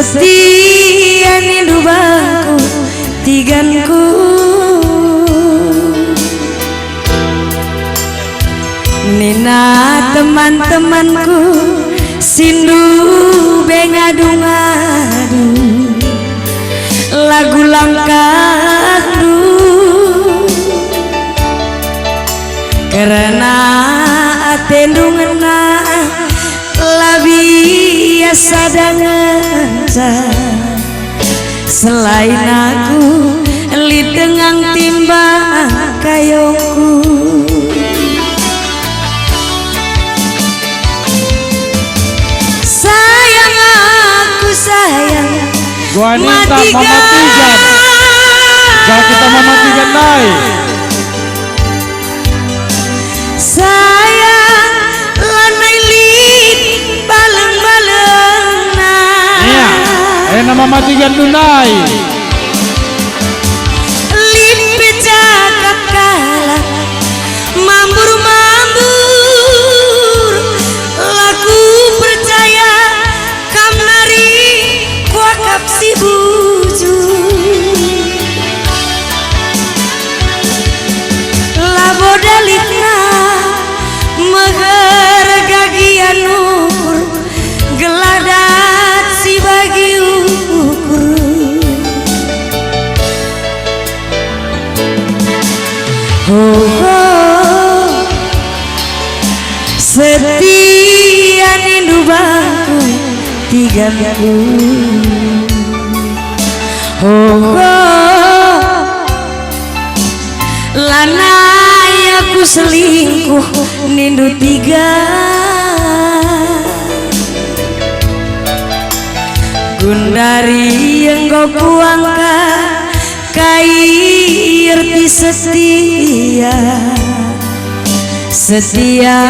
setia nindu bangku tiganku nina teman-temanku sindu bengadu-ngadu lagu langkahku karena atendungna labi sadanganca selain aku lidengang timbang kayongku sayang aku sayang wanita mematikan kalau kita mematikan naik sayang lanai lid baleng-balengna iya nama mematikan tunai lid pecakap kalah mambur-mambur lagu percaya kamnari kuakap si buju labodalitna meher gagian ukur geladat si bagi ukur oh, setia nindu bangku tiganku oh, lanai aku selingkuh nindu tiga gundari yang kau kuangka kair ti setia setia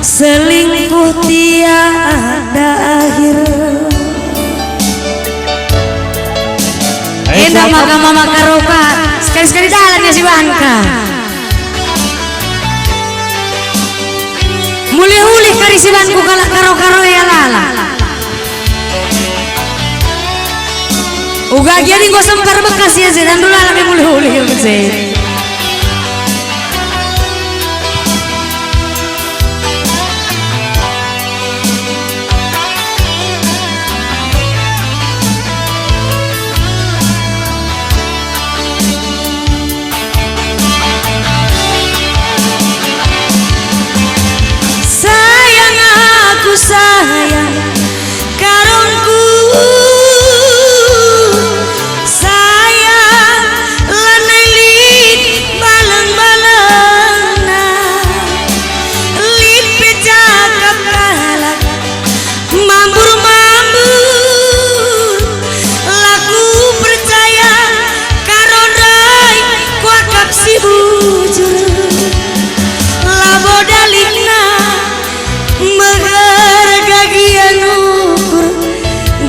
selingkuh tiada akhir enak mama karoka sekali-sekali dalan ya si Bangka mulih-ulih kari si Bangku kalak karo-karo ya lala uga jadi gua sempar bekas ya dan dulu lala mulih-ulih ya sayang karungku sayang lanai lid baleng-balengna lid pecakap kalah mambur-mambur lagu percaya karodai kuakap si bujur labodalikna gagian ukur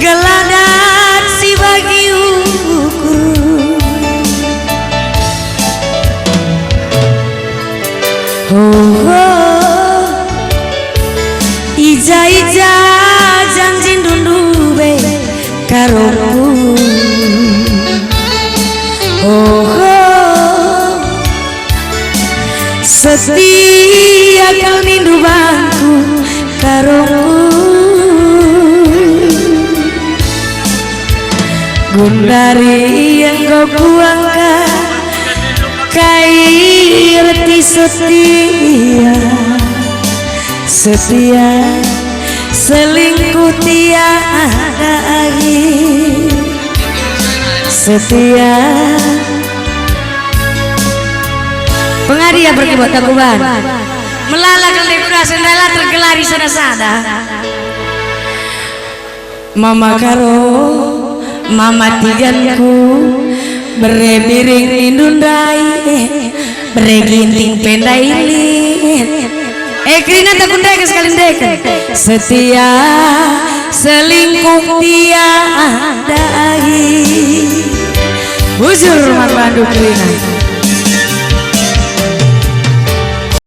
geladat si bagi ukur oh, ija-ija janji dundube karoku oh, setia kau nindu bangku karungku gundari yang kau kuangka kair ti setia setia selingkuh tiada akhir setia pengadia berkibat takuban melalakan lekura sendala tergelari sada-sada mama karo mama tiganku berebiring indundai bereginting pendailin krina takundai sekali dek setia selingkuh tiada akhir bujur rumah Bandung krina